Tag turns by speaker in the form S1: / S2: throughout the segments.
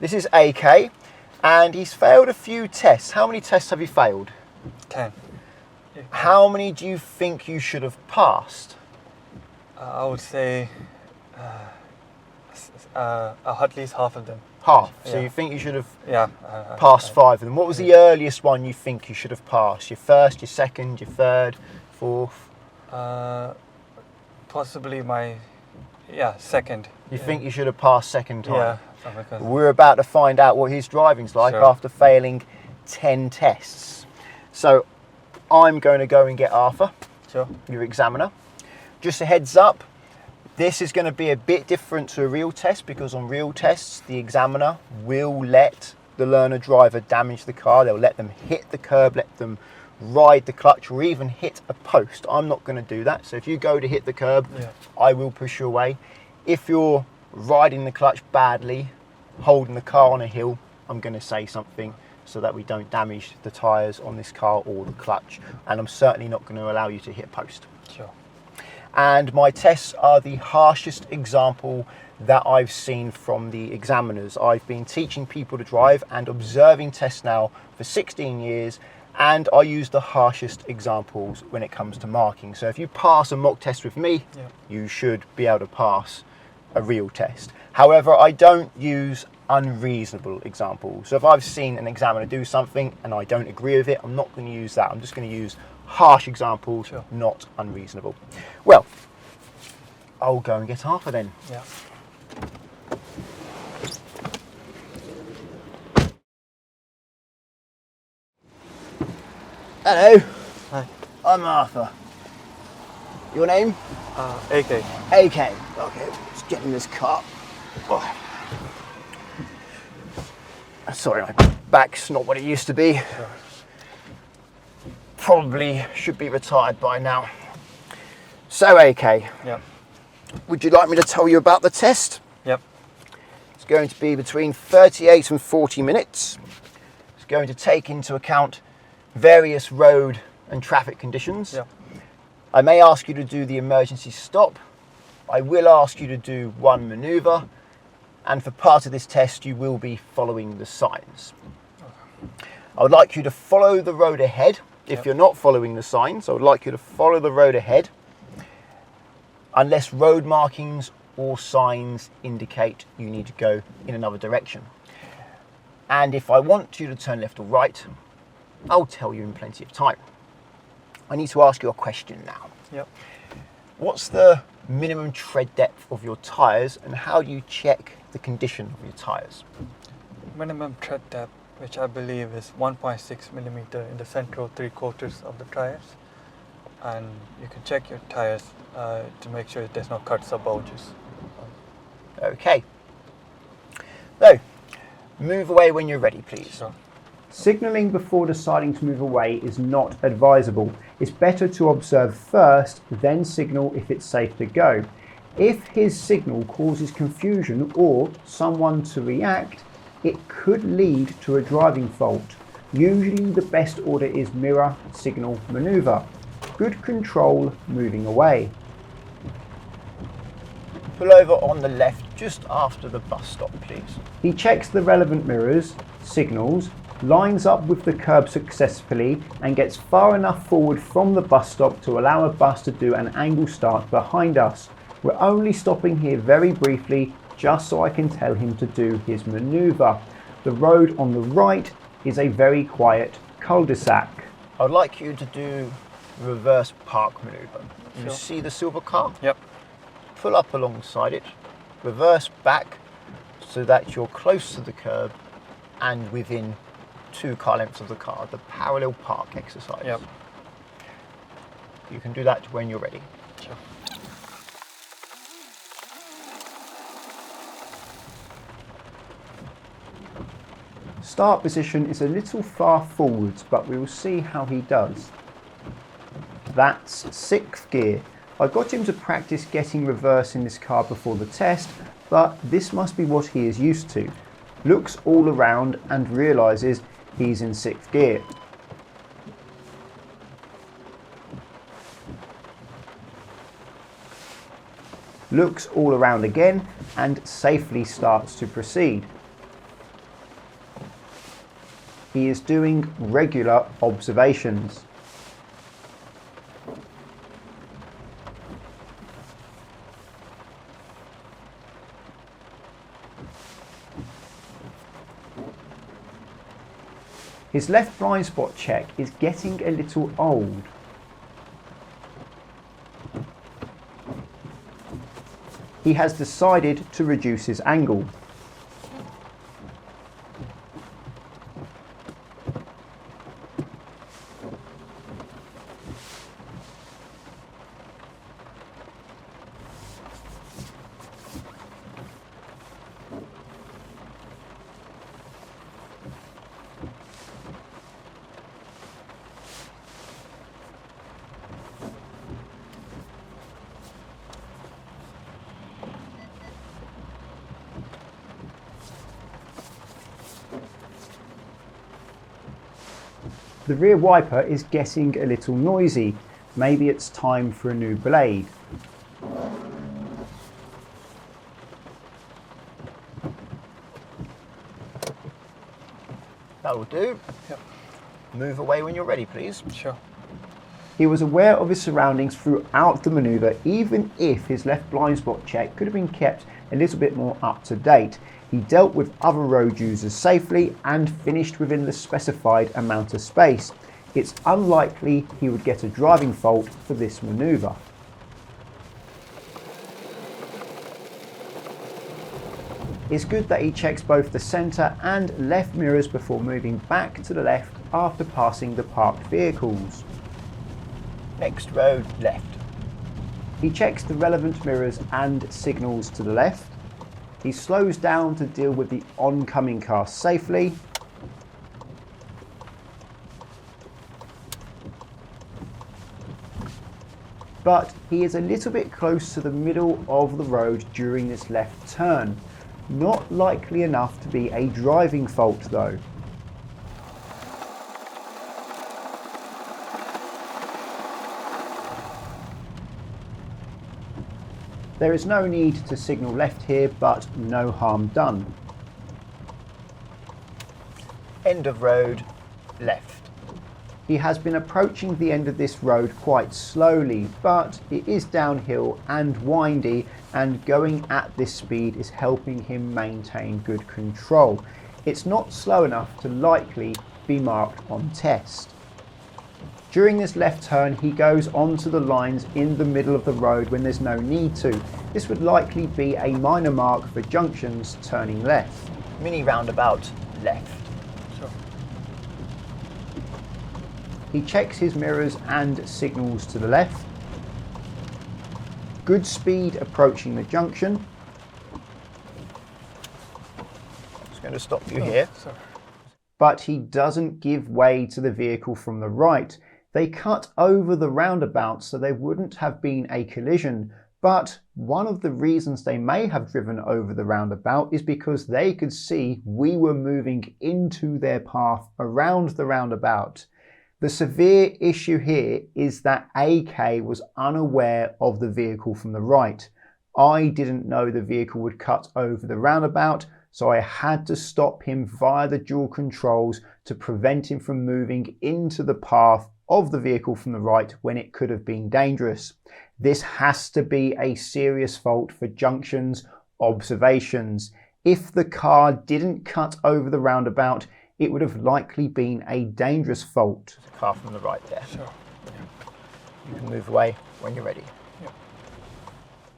S1: This is AK, and he's failed a few tests. How many tests have you failed?
S2: 10.
S1: How many do you think you should have passed?
S2: I would say at least half of them.
S1: Half. So
S2: Yeah.
S1: you think you should have
S2: Yeah.
S1: passed 5 of them. What was the earliest one you think you should have passed? Your first, your second, your third, fourth?
S2: Possibly my second.
S1: You think you should have passed second time?
S2: Yeah. Something like that.
S1: We're about to find out what his driving's like
S2: Sure.
S1: after failing 10 tests. So I'm going to go and get Arthur,
S2: Sure.
S1: your examiner. Just a heads up, this is going to be a bit different to a real test, because on real tests, the examiner will let the learner driver damage the car. They'll let them hit the curb, let them ride the clutch, or even hit a post. I'm not going to do that. So if you go to hit the curb, I will push you away. If you're riding the clutch badly, holding the car on a hill, I'm going to say something so that we don't damage the tyres on this car or the clutch. And I'm certainly not going to allow you to hit a post.
S2: Sure.
S1: And my tests are the harshest example that I've seen from the examiners. I've been teaching people to drive and observing tests now for 16 years, and I use the harshest examples when it comes to marking. So if you pass a mock test with me, you should be able to pass a real test. However, I don't use unreasonable examples. So if I've seen an examiner do something and I don't agree with it, I'm not going to use that. I'm just going to use harsh examples, not unreasonable. Well, I'll go and get Arthur then.
S2: Yeah.
S1: Hello.
S2: Hi.
S1: I'm Arthur. Your name?
S2: AK.
S1: AK. Okay, let's get in this car. Oh. Sorry, my back's not what it used to be.
S2: Sure.
S1: Probably should be retired by now. So, AK,
S2: Yep.
S1: would you like me to tell you about the test?
S2: Yep.
S1: It's going to be between 38 and 40 minutes. It's going to take into account various road and traffic conditions.
S2: Yep.
S1: I may ask you to do the emergency stop. I will ask you to do one manoeuvre, and for part of this test you will be following the signs. I would like you to follow the road ahead. If you're not following the signs, I would like you to follow the road ahead unless road markings or signs indicate you need to go in another direction. And if I want you to turn left or right, I'll tell you in plenty of time. I need to ask you a question now.
S2: Yep.
S1: What's the minimum tread depth of your tyres, and how do you check the condition of your tyres?
S2: Minimum tread depth, which I believe is 1.6 millimeter in the central 3/4 of the tires, and you can check your tires to make sure there's no cuts or bulges.
S1: Okay. So, move away when you're ready, please.
S2: Sure.
S3: Signalling before deciding to move away is not advisable. It's better to observe first, then signal if it's safe to go. If his signal causes confusion or someone to react, it could lead to a driving fault. Usually the best order is mirror, signal, manoeuvre. Good control moving away.
S1: Pull over on the left just after the bus stop, please.
S3: He checks the relevant mirrors, signals, lines up with the curb successfully, and gets far enough forward from the bus stop to allow a bus to do an angle start behind us. We're only stopping here very briefly, just so I can tell him to do his manoeuvre. The road on the right is a very quiet cul-de-sac.
S1: I'd like you to do reverse park manoeuvre. You
S2: Sure.
S1: see the silver car?
S2: Yep.
S1: Pull up alongside it, reverse back so that you're close to the curb and within 2 car lengths of the car, the parallel park exercise.
S2: Yep.
S1: You can do that when you're ready.
S2: Sure.
S3: Start position is a little far forwards, but we will see how he does. That's 6th gear. I got him to practice getting reverse in this car before the test, but this must be what he is used to. Looks all around and realises he's in 6th gear. Looks all around again and safely starts to proceed. He is doing regular observations. His left blind spot check is getting a little old. He has decided to reduce his angle. The rear wiper is getting a little noisy. Maybe it's time for a new blade.
S1: That will do.
S2: Yep.
S1: Move away when you're ready, please.
S2: Sure.
S3: He was aware of his surroundings throughout the manoeuvre, even if his left blind spot check could have been kept a little bit more up to date. He dealt with other road users safely and finished within the specified amount of space. It's unlikely he would get a driving fault for this manoeuvre. It's good that he checks both the centre and left mirrors before moving back to the left after passing the parked vehicles.
S1: Next road left.
S3: He checks the relevant mirrors and signals to the left. He slows down to deal with the oncoming car safely. But he is a little bit close to the middle of the road during this left turn. Not likely enough to be a driving fault though. There is no need to signal left here, but no harm done.
S1: End of road left.
S3: He has been approaching the end of this road quite slowly, but it is downhill and windy, and going at this speed is helping him maintain good control. It's not slow enough to likely be marked on test. During this left turn, he goes onto the lines in the middle of the road when there's no need to. This would likely be a minor mark for junctions turning left.
S1: Mini roundabout left.
S2: Sure.
S3: He checks his mirrors and signals to the left. Good speed approaching the junction.
S1: Just going to stop you here.
S2: Sorry.
S3: But he doesn't give way to the vehicle from the right. They cut over the roundabout, so there wouldn't have been a collision. But one of the reasons they may have driven over the roundabout is because they could see we were moving into their path around the roundabout. The severe issue here is that AK was unaware of the vehicle from the right. I didn't know the vehicle would cut over the roundabout, so I had to stop him via the dual controls to prevent him from moving into the path of the vehicle from the right when it could have been dangerous. This has to be a serious fault for junctions observations. If the car didn't cut over the roundabout, it would have likely been a dangerous fault.
S1: There's a car from the right there.
S2: Sure.
S1: You can move away when you're ready.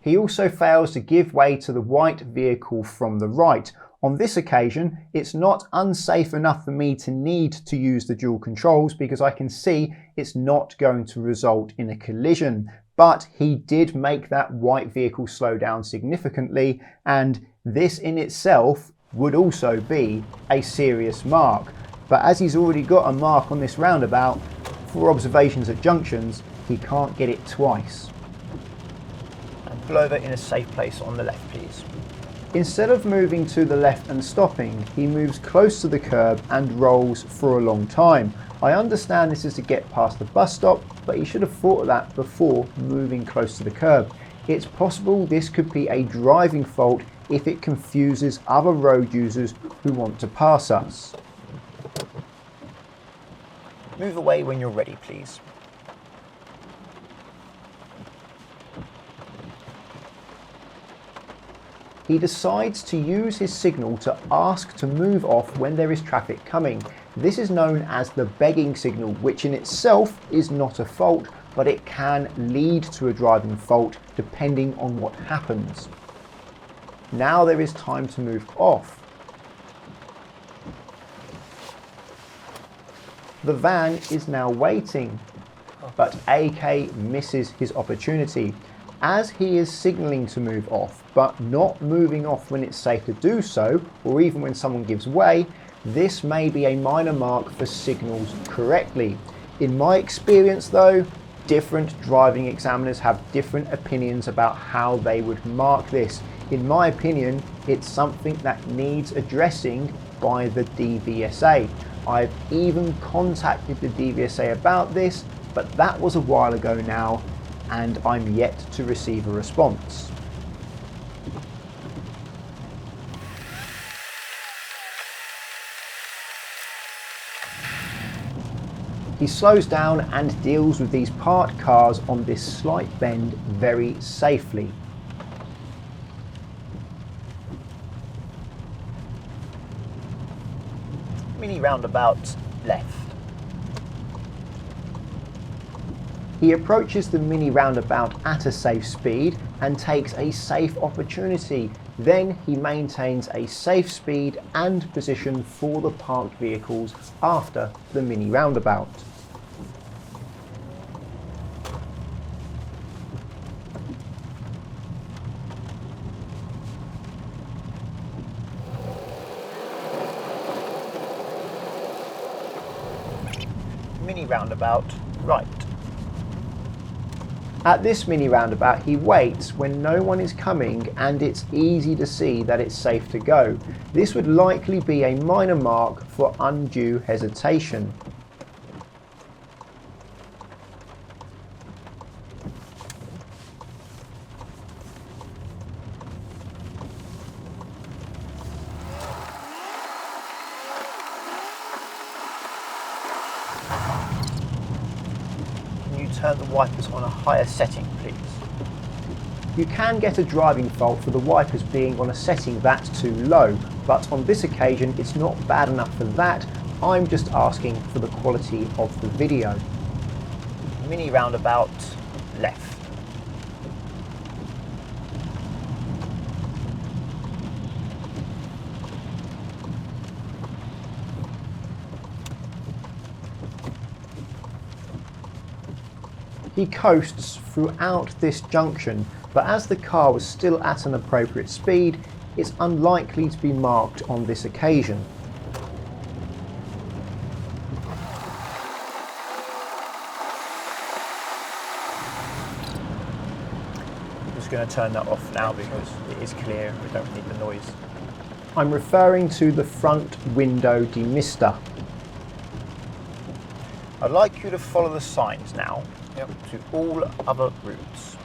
S3: He also fails to give way to the white vehicle from the right. On this occasion, it's not unsafe enough for me to need to use the dual controls because I can see it's not going to result in a collision. But he did make that white vehicle slow down significantly, and this in itself would also be a serious mark. But as he's already got a mark on this roundabout, for observations at junctions, he can't get it twice.
S1: And pull over in a safe place on the left, please.
S3: Instead of moving to the left and stopping, he moves close to the curb and rolls for a long time. I understand this is to get past the bus stop, but he should have thought of that before moving close to the curb. It's possible this could be a driving fault if it confuses other road users who want to pass us.
S1: Move away when you're ready, please.
S3: He decides to use his signal to ask to move off when there is traffic coming. This is known as the begging signal, which in itself is not a fault, but it can lead to a driving fault depending on what happens. Now there is time to move off. The van is now waiting, but AK misses his opportunity. As he is signalling to move off, but not moving off when it's safe to do so, or even when someone gives way, this may be a minor mark for signals correctly. In my experience though, different driving examiners have different opinions about how they would mark this. In my opinion, it's something that needs addressing by the DVSA. I've even contacted the DVSA about this, but that was a while ago now, and I'm yet to receive a response. He slows down and deals with these parked cars on this slight bend very safely.
S1: Mini roundabout left.
S3: He approaches the mini roundabout at a safe speed and takes a safe opportunity. Then he maintains a safe speed and position for the parked vehicles after the mini roundabout.
S1: Mini roundabout right.
S3: At this mini roundabout, he waits when no one is coming and it's easy to see that it's safe to go. This would likely be a minor mark for undue hesitation.
S1: Turn the wipers on a higher setting, please.
S3: You can get a driving fault for the wipers being on a setting that's too low, but on this occasion it's not bad enough for that. I'm just asking for the quality of the video.
S1: Mini roundabout left.
S3: He coasts throughout this junction, but as the car was still at an appropriate speed, it's unlikely to be marked on this occasion.
S1: I'm just going to turn that off now because it is clear. We don't need the noise.
S3: I'm referring to the front window demister.
S1: I'd like you to follow the signs now.
S2: Yep.
S1: To all other routes.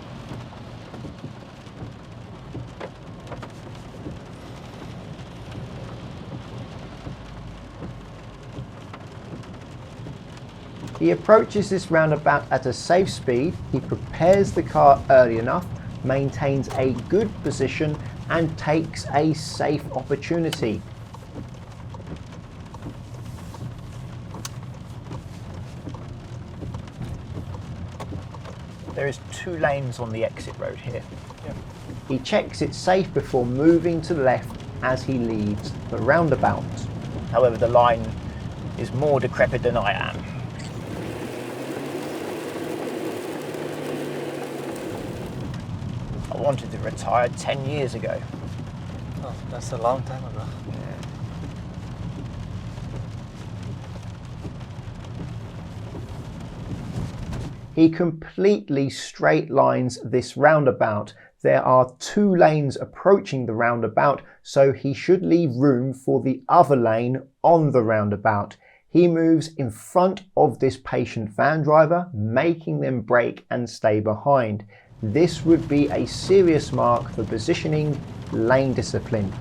S3: He approaches this roundabout at a safe speed. He prepares the car early enough, maintains a good position and takes a safe opportunity.
S1: There is 2 lanes on the exit road here.
S2: Yep.
S3: He checks it's safe before moving to the left as he leaves the roundabout.
S1: However, the line is more decrepit than I am. I wanted to retire 10 years ago.
S2: Oh, that's a long time ago.
S3: He completely straight lines this roundabout. There are 2 lanes approaching the roundabout, so he should leave room for the other lane on the roundabout. He moves in front of this patient van driver, making them brake and stay behind. This would be a serious mark for positioning lane discipline.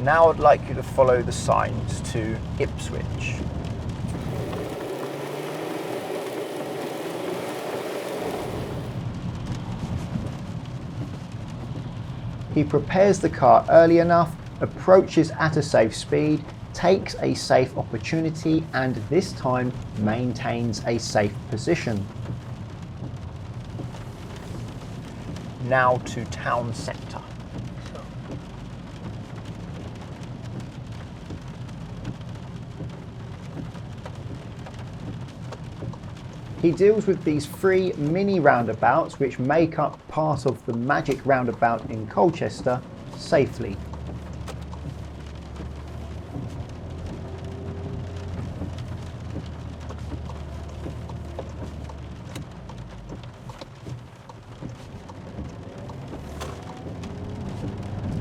S1: Now I'd like you to follow the signs to Ipswich. He prepares the car early enough, approaches at a safe speed, takes a safe opportunity, and this time maintains a safe position. Now to town centre. He deals with these 3 mini roundabouts which make up part of the magic roundabout in Colchester safely.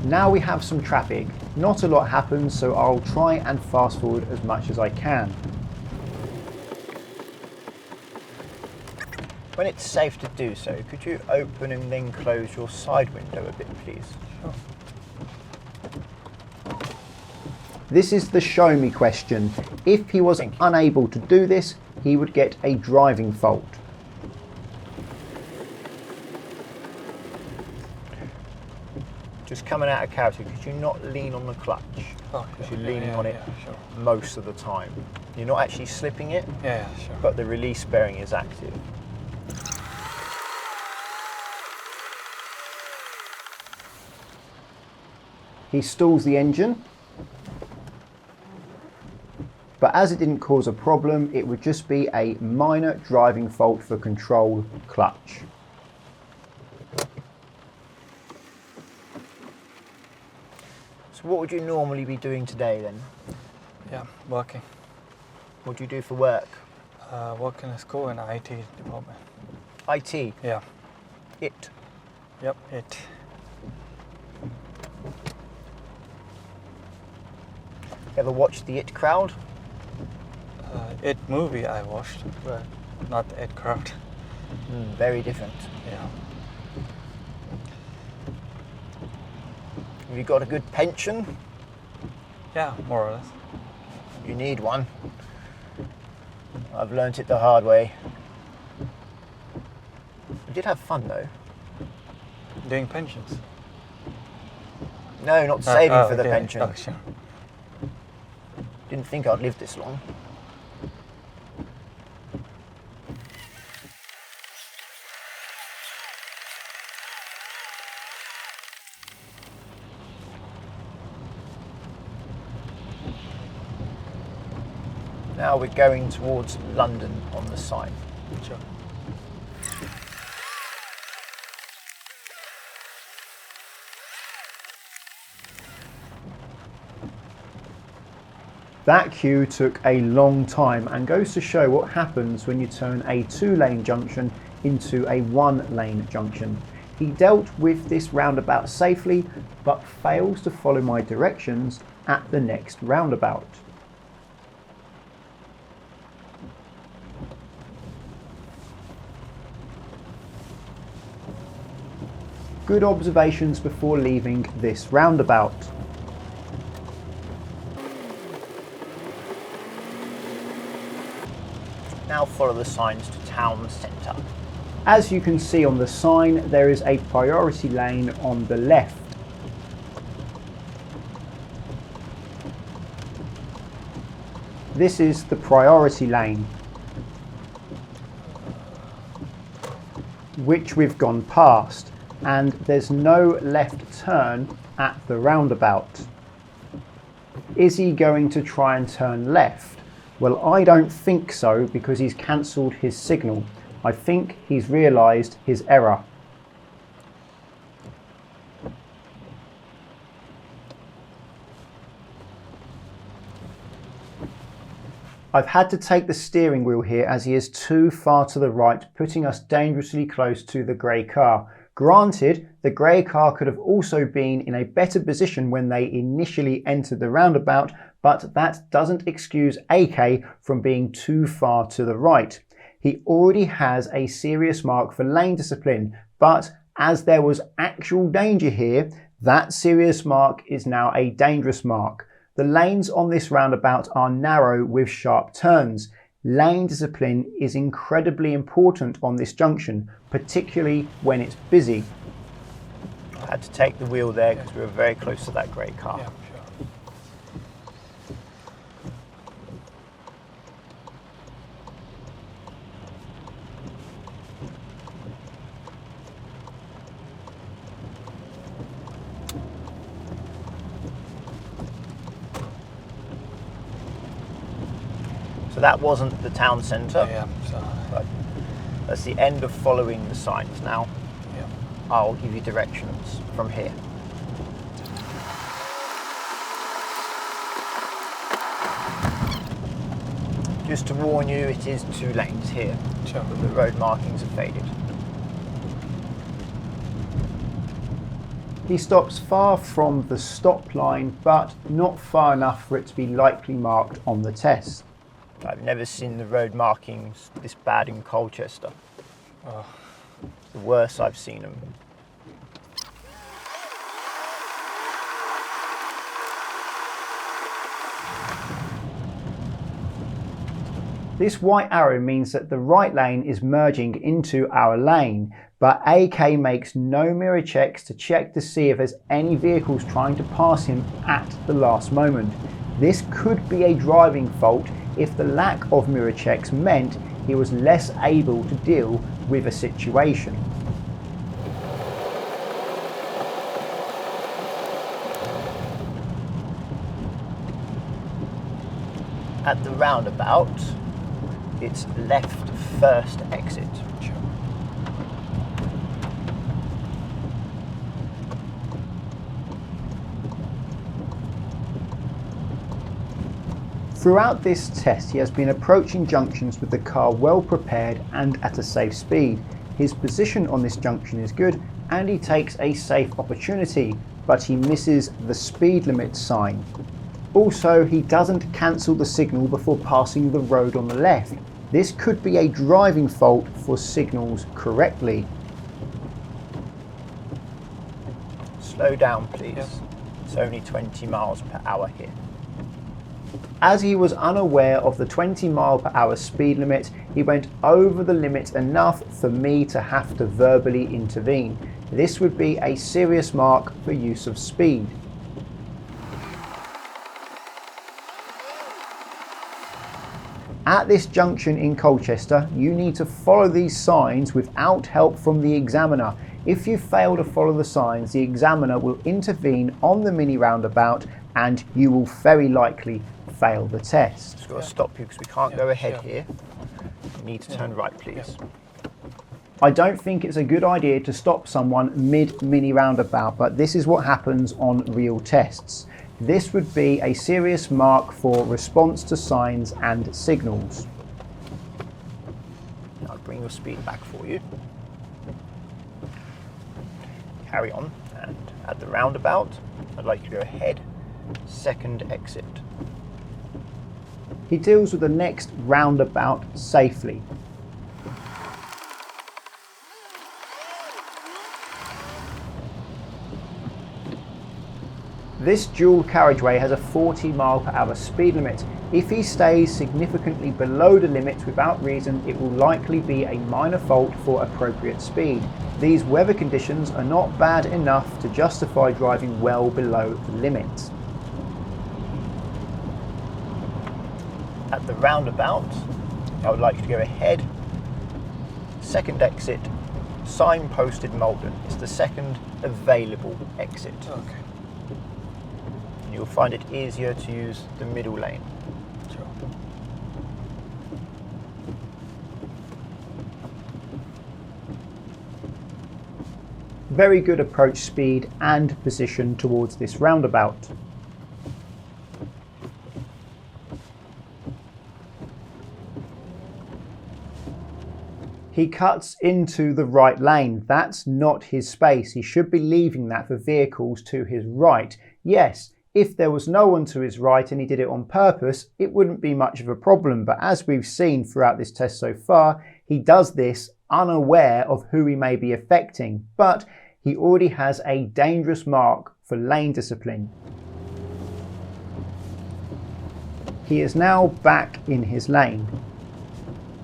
S1: Now we have some traffic. Not a lot happens, so I'll try and fast forward as much as I can. When it's safe to do so, could you open and then close your side window a bit, please?
S2: Sure.
S3: This is the show me question. If he was unable to do this, he would get a driving fault. Just coming out of character, could you not lean on the clutch?
S2: Oh,
S3: Because
S2: yeah,
S3: you're leaning
S2: yeah,
S3: on it
S2: yeah, sure.
S3: most of the time. You're not actually slipping it,
S2: Yeah, sure.
S3: but the release bearing is active. He stalls the engine, but as it didn't cause a problem, it would just be a minor driving fault for control clutch. So what would you normally be doing today then?
S2: Yeah, working.
S3: What do you do for work?
S2: Work in a school in IT department.
S3: IT?
S2: Yeah.
S3: It?
S2: Yep, it.
S3: Ever watched the It crowd?
S2: It movie I watched, but not It crowd.
S3: Very different.
S2: Yeah.
S3: Have you got a good pension?
S2: Yeah, more or less.
S3: You need one. I've learnt it the hard way. We did have fun though.
S2: Doing pensions.
S3: No, not saving for the
S2: okay.
S3: pension.
S2: Oh, sure.
S3: Didn't think I'd live this long. Now we're going towards London on the sign.
S2: Sure.
S3: That queue took a long time and goes to show what happens when you turn a 2-lane junction into a 1-lane junction. He dealt with this roundabout safely, but fails to follow my directions at the next roundabout. Good observations before leaving this roundabout. Now follow the signs to town centre. As you can see on the sign, there is a priority lane on the left. This is the priority lane, which we've gone past, and there's no left turn at the roundabout. Is he going to try and turn left? Well, I don't think so, because he's cancelled his signal. I think he's realised his error. I've had to take the steering wheel here as he is too far to the right, putting us dangerously close to the grey car. Granted, the grey car could have also been in a better position when they initially entered the roundabout, but that doesn't excuse AK from being too far to the right. He already has a serious mark for lane discipline, but as there was actual danger here, That serious mark is now a dangerous mark. The lanes on this roundabout are narrow with sharp turns. Lane discipline is incredibly important on this junction, particularly when it's busy.
S1: I had to take the wheel there because we were very close to that grey car.
S2: Yeah, sure.
S1: So that wasn't the town centre,
S2: Yeah, so,
S1: but that's the end of following the signs. Now
S2: yeah.
S1: I'll give you directions from here. Just to warn you, it is 2 lanes here.
S2: Sure.
S1: But the road markings have faded.
S3: He stops far from the stop line, but not far enough for it to be likely marked on the test.
S1: I've never seen the road markings this bad in Colchester.
S2: Oh,
S1: The worst I've seen them.
S3: This white arrow means that the right lane is merging into our lane, but AK makes no mirror checks to check to see if there's any vehicles trying to pass him at the last moment. This could be a driving fault if the lack of mirror checks meant he was less able to deal with a situation.
S1: At the roundabout, it's left first exit.
S2: sure.
S3: Throughout this test, he has been approaching junctions with the car well prepared and at a safe speed. His position on this junction is good and he takes a safe opportunity, but he misses the speed limit sign. Also, he doesn't cancel the signal before passing the road on the left. This could be a driving fault for signals correctly.
S1: Slow down, please.
S2: Yep.
S1: It's only 20 miles per hour here.
S3: As he was unaware of the 20 mph speed limit, he went over the limit enough for me to have to verbally intervene. This would be a serious mark for use of speed. At this junction in Colchester, you need to follow these signs without help from the examiner. If you fail to follow the signs, the examiner will intervene on the mini roundabout and you will very likely fail the test.
S1: Just got to stop you because we can't
S2: Yeah,
S1: go ahead
S2: sure.
S1: here. You need to turn right, please.
S3: I don't think it's a good idea to stop someone mid-mini roundabout, but this is what happens on real tests. This would be a serious mark for response to signs and signals.
S1: I'll bring your speed back for you. Carry on, and at the roundabout, I'd like you to go ahead, second exit.
S3: He deals with the next roundabout safely. This dual carriageway has a 40 mph speed limit. If he stays significantly below the limit without reason, it will likely be a minor fault for appropriate speed. These weather conditions are not bad enough to justify driving well below the limit.
S1: At the roundabout, I would like you to go ahead, second exit, signposted Malden. It's the second available exit.
S2: Okay.
S1: And you'll find it easier to use the middle lane.
S2: Sure.
S3: Very good approach speed and position towards this roundabout. He cuts into the right lane. That's not his space. He should be leaving that for vehicles to his right. Yes, if there was no one to his right and he did it on purpose, it wouldn't be much of a problem. But as we've seen throughout this test so far, he does this unaware of who he may be affecting. But he already has a dangerous mark for lane discipline. He is now back in his lane.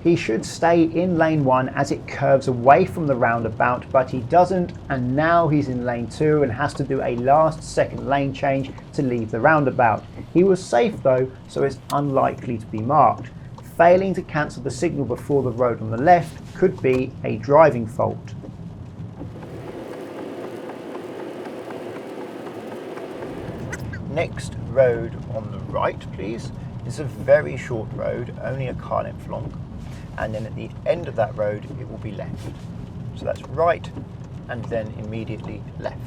S3: He should stay in lane 1 as it curves away from the roundabout, but he doesn't, and now he's in lane 2 and has to do a last second lane change to leave the roundabout. He was safe though, so it's unlikely to be marked. Failing to cancel the signal before the road on the left could be a driving fault.
S1: Next road on the right, please. It's a very short road, only a car length long. And then at the end of that road, it will be left. So that's right, and then immediately left.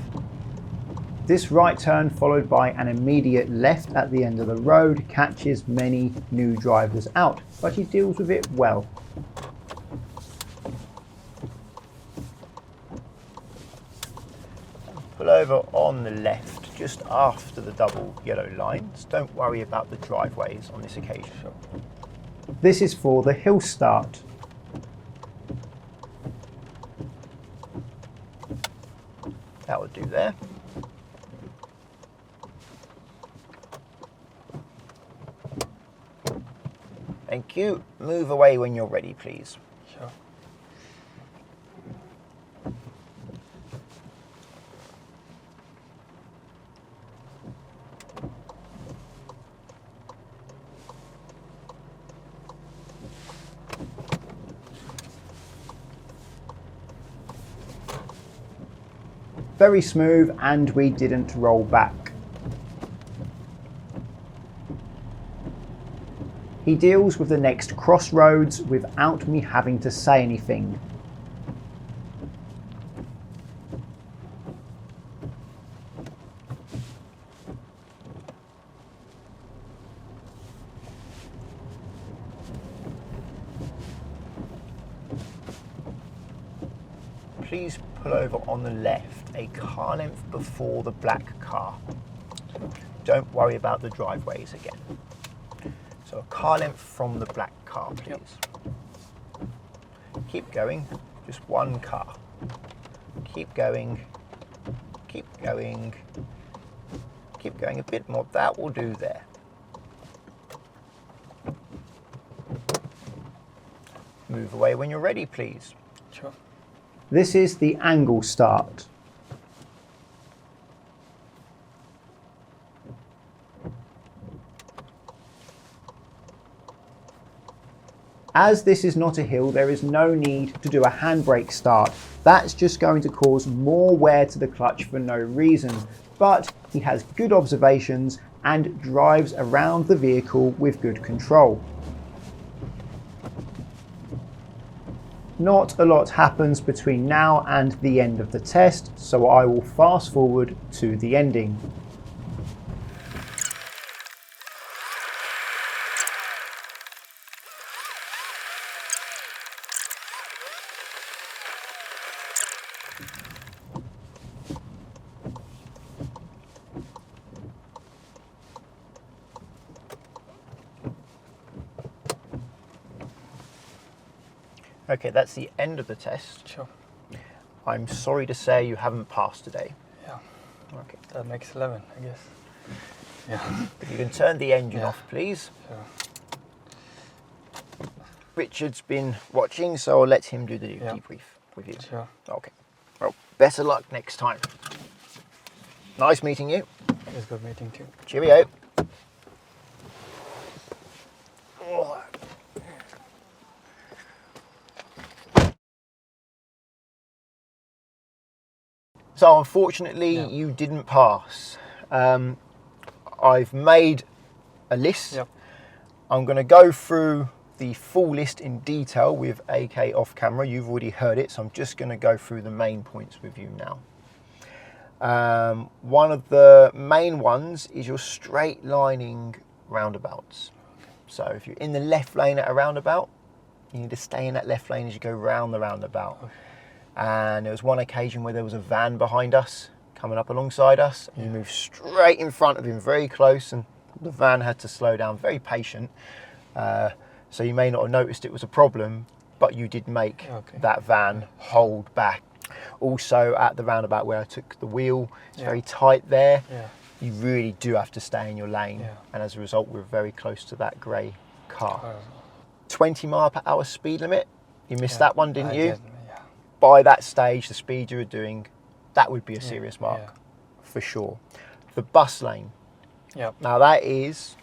S3: This right turn followed by an immediate left at the end of the road catches many new drivers out, but he deals with it well.
S1: Pull over on the left, just after the double yellow lines. Don't worry about the driveways on this occasion.
S3: This is for the hill start.
S1: That would do there. Thank you. Move away when you're ready, please.
S2: Sure.
S3: Very smooth, and we didn't roll back. He deals with the next crossroads without me having to say anything.
S1: Please pull over on the left, a car length before the black car. Don't worry about the driveways again. So a car length from the black car, please.
S2: Yep.
S1: Keep going, just one car. Keep going, keep going, keep going a bit more. That will do there. Move away when you're ready, please.
S2: Sure.
S3: This is the angle start. As this is not a hill, there is no need to do a handbrake start. That's just going to cause more wear to the clutch for no reason. But he has good observations and drives around the vehicle with good control. Not a lot happens between now and the end of the test, so I will fast forward to the ending.
S1: Okay, that's the end of the test.
S2: Sure.
S1: I'm sorry to say you haven't passed today.
S2: Yeah.
S1: Okay.
S2: That makes 11, I guess. Yeah.
S1: If you can turn the engine
S2: Yeah.
S1: off, please.
S2: Sure.
S1: Richard's been watching, so I'll let him do the
S2: Yeah.
S1: debrief with you.
S2: Sure.
S1: Okay. Well, better luck next time. Nice meeting you.
S2: It was good meeting too.
S1: Cheerio. So unfortunately,
S2: Yeah.
S1: you didn't pass. I've made a list.
S2: Yep.
S1: I'm going to go through the full list in detail with AK off camera. You've already heard it, so I'm just going to go through the main points with you now. One of the main ones is your straight lining roundabouts. So if you're in the left lane at a roundabout, you need to stay in that left lane as you go round the roundabout.
S2: Okay.
S1: And there was one occasion where there was a van behind us coming up alongside us, and you moved straight in front of him, very close, and the van had to slow down, very patient. So you may not have noticed it was a problem, but you did make
S2: Okay.
S1: that van hold back Also at the roundabout where I took the wheel, it's
S2: Yeah.
S1: very tight there.
S2: Yeah.
S1: You really do have to stay in your lane.
S2: Yeah.
S1: And as a result, we're very close to that grey car.
S2: Oh,
S1: 20 mph speed limit. You missed
S2: yeah,
S1: that one, didn't
S2: I
S1: you?
S2: did, yeah.
S1: By that stage, the speed you were doing, that would be a serious mark
S2: Yeah.
S1: for sure. The bus lane.
S2: Yeah.
S1: Now that is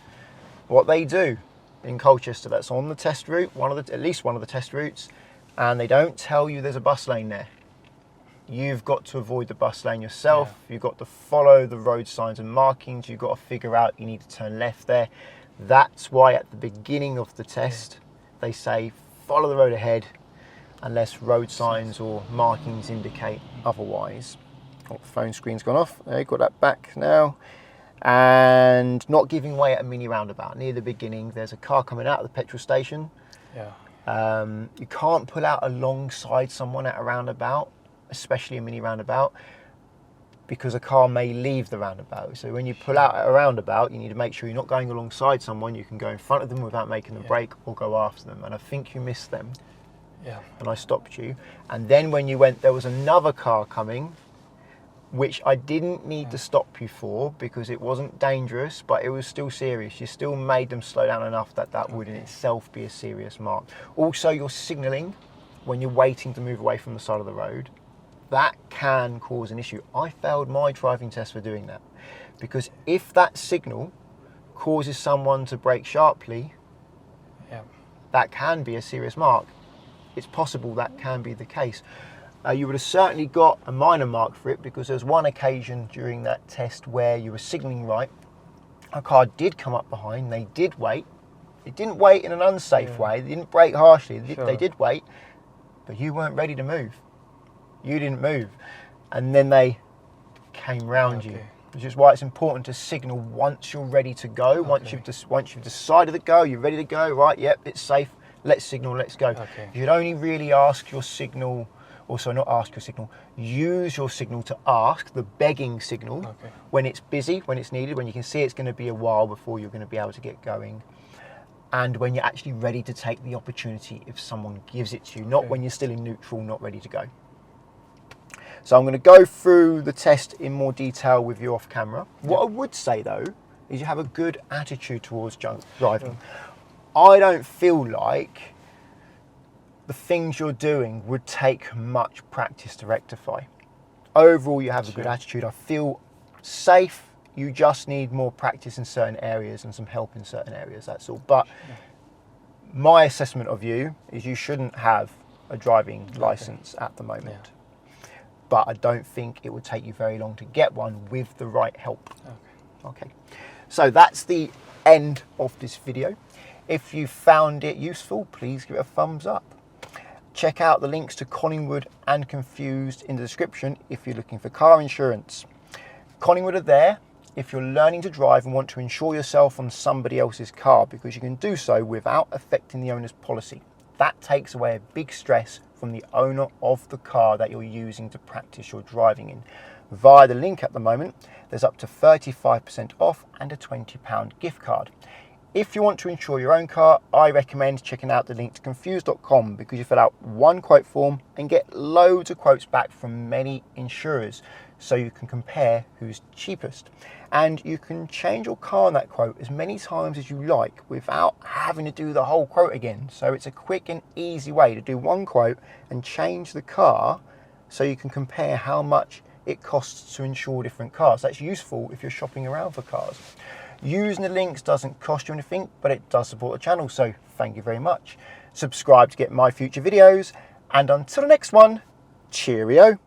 S1: what they do in Colchester. That's on the test route, at least one of the test routes, and they don't tell you there's a bus lane there. You've got to avoid the bus lane yourself.
S2: Yeah.
S1: You've got to follow the road signs and markings. You've got to figure out you need to turn left there. That's why at the beginning of the test, they say follow the road ahead unless road signs or markings indicate otherwise. Oh, the phone screen's gone off. There, got that back now. And not giving way at a mini roundabout. Near the beginning, there's a car coming out of the petrol station.
S2: Yeah.
S1: You can't pull out alongside someone at a roundabout, especially a mini roundabout, because a car may leave the roundabout. So when you pull out at a roundabout, you need to make sure you're not going alongside someone. You can go in front of them without making them brake or go after them. And I think you missed them.
S2: Yeah.
S1: And I stopped you. And then when you went, there was another car coming, which I didn't need to stop you for because it wasn't dangerous, but it was still serious. You still made them slow down enough that would in itself be a serious mark. Also, your signalling when you're waiting to move away from the side of the road, that can cause an issue. I failed my driving test for doing that because if that signal causes someone to brake sharply, that can be a serious mark. It's possible that can be the case. You would have certainly got a minor mark for it because there was one occasion during that test where you were signalling right. A car did come up behind, they did wait. It didn't wait in an unsafe way, they didn't brake harshly, they did wait, but you weren't ready to move. You didn't move. And then they came round you, which is why it's important to signal once you're ready to go. Once you've decided to go, you're ready to go, right, yep, it's safe, let's signal, let's go. You should only really ask your signal, also not ask your signal, use your signal to ask, the begging signal, when it's busy, when it's needed, when you can see it's going to be a while before you're going to be able to get going. And when you're actually ready to take the opportunity if someone gives it to you, not when you're still in neutral, not ready to go. So I'm going to go through the test in more detail with you off camera. What I would say though, is you have a good attitude towards driving. I don't feel like the things you're doing would take much practice to rectify. Overall, you have a good attitude. I feel safe. You just need more practice in certain areas and some help in certain areas, that's all. But my assessment of you is you shouldn't have a driving license at the moment. But I don't think it would take you very long to get one with the right help. Okay. So that's the end of this video. If you found it useful, please give it a thumbs up. Check out the links to Collingwood and Confused in the description if you're looking for car insurance. Collingwood are there if you're learning to drive and want to insure yourself on somebody else's car, because you can do so without affecting the owner's policy. That takes away a big stress from the owner of the car that you're using to practice your driving in. Via the link at the moment, there's up to 35% off and a £20 gift card. If you want to insure your own car, I recommend checking out the link to confused.com because you fill out one quote form and get loads of quotes back from many insurers, so you can compare who's cheapest. And you can change your car on that quote as many times as you like without having to do the whole quote again. So it's a quick and easy way to do one quote and change the car so you can compare how much it costs to insure different cars. That's useful if you're shopping around for cars. Using the links doesn't cost you anything, but it does support the channel, so thank you very much. Subscribe to get my future videos, and until the next one, cheerio.